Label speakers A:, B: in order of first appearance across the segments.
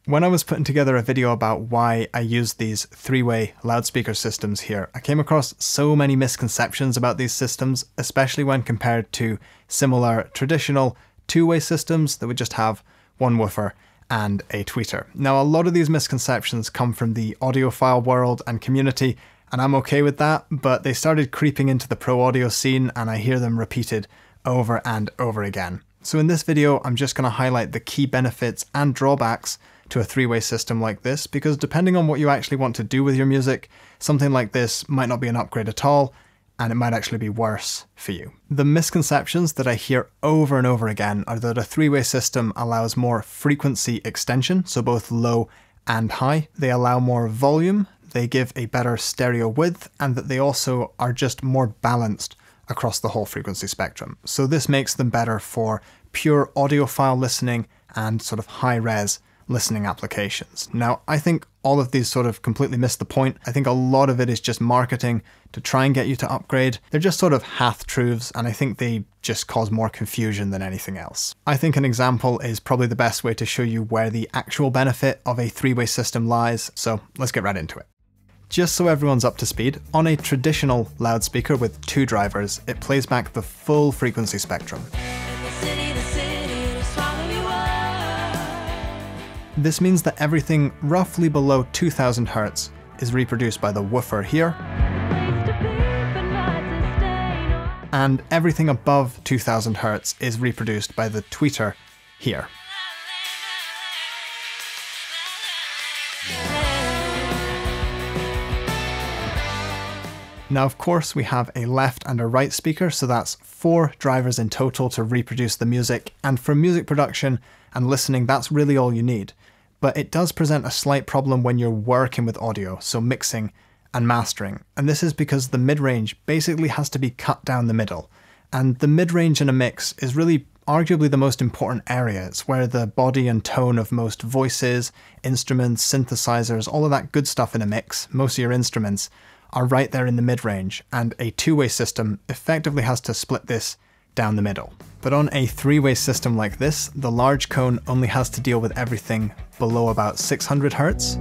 A: When I was putting together a video about why I use these three-way loudspeaker systems here, I came across so many misconceptions about these systems, especially when compared to similar traditional two-way systems that would just have one woofer and a tweeter. Now, a lot of these misconceptions come from the audiophile world and community, and I'm okay with that, but they started creeping into the pro audio scene and I hear them repeated over and over again. So in this video, I'm just going to highlight the key benefits and drawbacks to a three-way system like this, because depending on what you actually want to do with your music, something like this might not be an upgrade at all, and it might actually be worse for you. The misconceptions that I hear over and over again are that a three-way system allows more frequency extension, so both low and high. They allow more volume, they give a better stereo width, and that they also are just more balanced across the whole frequency spectrum. So this makes them better for pure audiophile listening and sort of high-res listening applications. Now, I think all of these sort of completely miss the point. I think a lot of it is just marketing to try and get you to upgrade. They're just sort of half-truths, and I think they just cause more confusion than anything else. I think an example is probably the best way to show you where the actual benefit of a three-way system lies, so let's get right into it. Just so everyone's up to speed, on a traditional loudspeaker with two drivers, it plays back the full frequency spectrum. This means that everything roughly below 2000 Hz is reproduced by the woofer here, and everything above 2000 Hz is reproduced by the tweeter here. Now, of course, we have a left and a right speaker, so that's 4 drivers in total to reproduce the music, and for music production and listening, that's really all you need. But it does present a slight problem when you're working with audio, so mixing and mastering, and this is because the mid-range basically has to be cut down the middle, and the mid-range in a mix is really arguably the most important area. It's where the body and tone of most voices, instruments, synthesizers, all of that good stuff in a mix, most of your instruments, are right there in the mid-range, and a two-way system effectively has to split this down the middle. But on a three-way system like this, the large cone only has to deal with everything below about 600 Hz.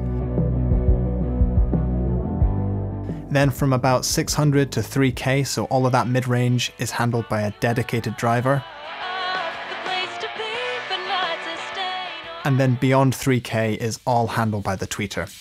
A: Then from about 600 to 3K, so all of that mid-range is handled by a dedicated driver. And then beyond 3K is all handled by the tweeter.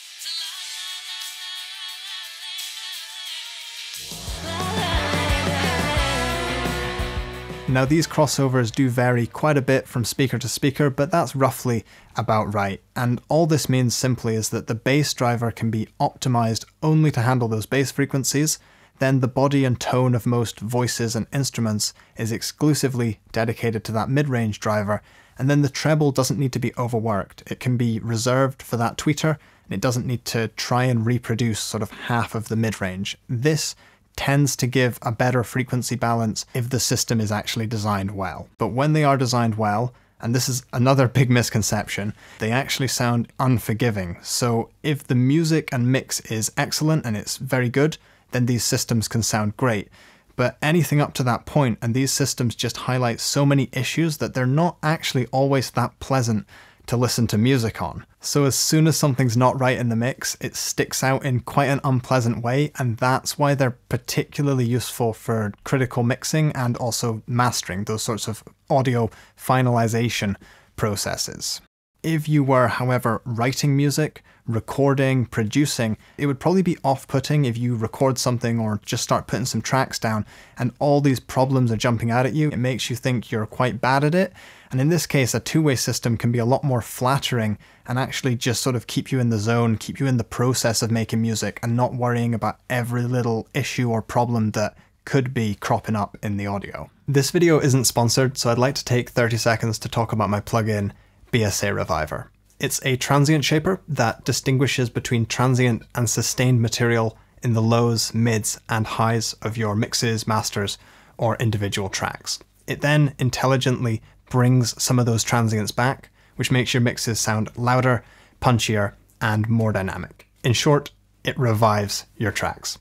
A: Now, these crossovers do vary quite a bit from speaker to speaker, but that's roughly about right. And all this means simply is that the bass driver can be optimized only to handle those bass frequencies. Then the body and tone of most voices and instruments is exclusively dedicated to that mid-range driver. And then the treble doesn't need to be overworked. It can be reserved for that tweeter, and it doesn't need to try and reproduce sort of half of the mid-range. This tends to give a better frequency balance if the system is actually designed well. But when they are designed well, and this is another big misconception, they actually sound unforgiving. So if the music and mix is excellent and it's very good, then these systems can sound great. But anything up to that point, and these systems just highlight so many issues that they're not actually always that pleasant to listen to music on. So as soon as something's not right in the mix, it sticks out in quite an unpleasant way, and that's why they're particularly useful for critical mixing and also mastering, those sorts of audio finalization processes. If you were, however, writing music, recording, producing, it would probably be off-putting if you record something or just start putting some tracks down and all these problems are jumping out at you. It makes you think you're quite bad at it. And in this case, a two-way system can be a lot more flattering and actually just sort of keep you in the zone, keep you in the process of making music and not worrying about every little issue or problem that could be cropping up in the audio. This video isn't sponsored, so I'd like to take 30 seconds to talk about my plugin, BSA Reviver. It's a transient shaper that distinguishes between transient and sustained material in the lows, mids, and highs of your mixes, masters, or individual tracks. It then intelligently brings some of those transients back, which makes your mixes sound louder, punchier, and more dynamic. In short, it revives your tracks.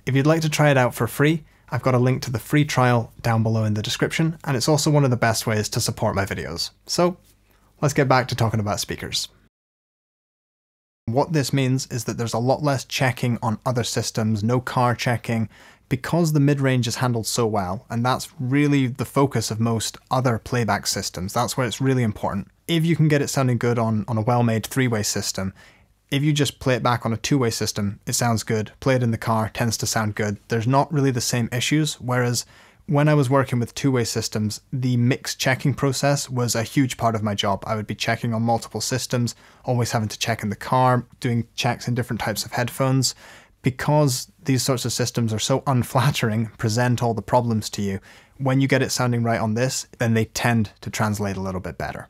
A: If you'd like to try it out for free, I've got a link to the free trial down below in the description, and it's also one of the best ways to support my videos. So let's get back to talking about speakers. What this means is that there's a lot less checking on other systems, no car checking, because the mid-range is handled so well, and that's really the focus of most other playback systems. That's where it's really important. If you can get it sounding good on a well-made three-way system, if you just play it back on a two-way system, it sounds good. Play it in the car, tends to sound good. There's not really the same issues, whereas when I was working with two-way systems, the mix checking process was a huge part of my job. I would be checking on multiple systems, always having to check in the car, doing checks in different types of headphones. Because these sorts of systems are so unflattering, present all the problems to you, when you get it sounding right on this, then they tend to translate a little bit better.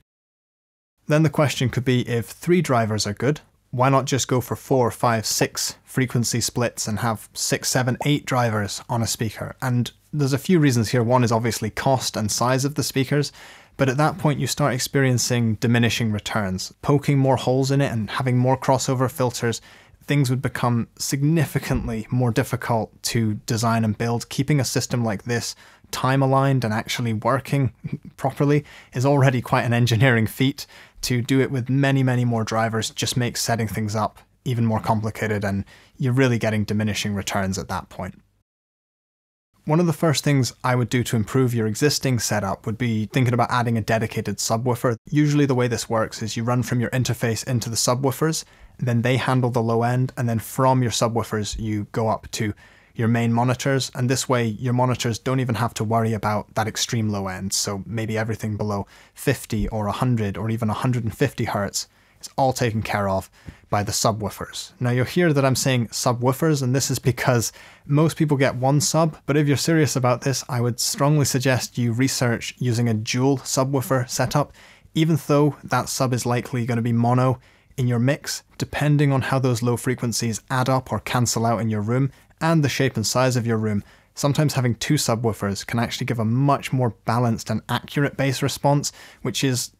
A: Then the question could be, if 3 drivers are good, why not just go for 4, 5, 6 frequency splits and have 6, 7, 8 drivers on a speaker? And there's a few reasons here. One is obviously cost and size of the speakers, but at that point you start experiencing diminishing returns. Poking more holes in it and having more crossover filters, things would become significantly more difficult to design and build. Keeping a system like this time aligned and actually working properly is already quite an engineering feat. To do it with many, many more drivers just makes setting things up even more complicated, and you're really getting diminishing returns at that point. One of the first things I would do to improve your existing setup would be thinking about adding a dedicated subwoofer. Usually the way this works is you run from your interface into the subwoofers, then they handle the low end, and then from your subwoofers you go up to your main monitors, and this way your monitors don't even have to worry about that extreme low end. So maybe everything below 50 or 100 or even 150 Hertz is all taken care of by the subwoofers. Now you'll hear that I'm saying subwoofers, and this is because most people get one sub, but if you're serious about this, I would strongly suggest you research using a dual subwoofer setup, even though that sub is likely going to be mono in your mix. Depending on how those low frequencies add up or cancel out in your room and the shape and size of your room, sometimes having 2 subwoofers can actually give a much more balanced and accurate bass response, which is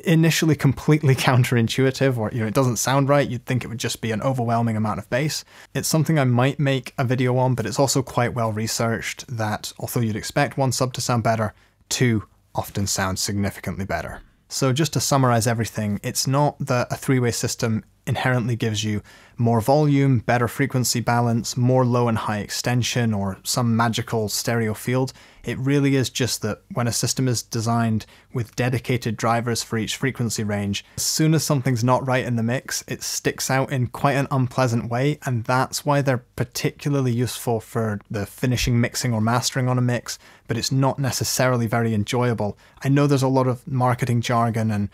A: initially completely counterintuitive, or it doesn't sound right. You'd think it would just be an overwhelming amount of bass. It's something I might make a video on, but it's also quite well researched that although you'd expect 1 sub to sound better, 2 often sound significantly better. So just to summarize everything, it's not that a 3-way system inherently gives you more volume, better frequency balance, more low and high extension, or some magical stereo field. It really is just that when a system is designed with dedicated drivers for each frequency range, as soon as something's not right in the mix, it sticks out in quite an unpleasant way, and that's why they're particularly useful for the finishing mixing or mastering on a mix, but it's not necessarily very enjoyable. I know there's a lot of marketing jargon and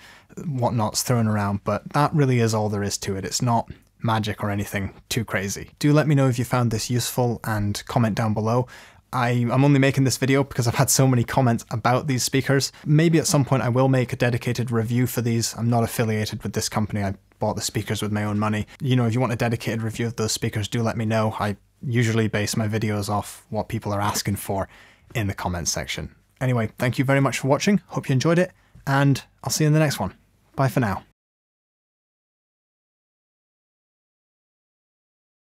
A: whatnot's thrown around, but that really is all there is to it. It's not magic or anything too crazy. Do let me know if you found this useful and comment down below. I'm only making this video because I've had so many comments about these speakers. Maybe at some point I will make a dedicated review for these. I'm not affiliated with this company. I bought the speakers with my own money. If you want a dedicated review of those speakers, do let me know. I usually base my videos off what people are asking for in the comments section. Anyway, thank you very much for watching. Hope you enjoyed it, and I'll see you in the next one. Bye for now.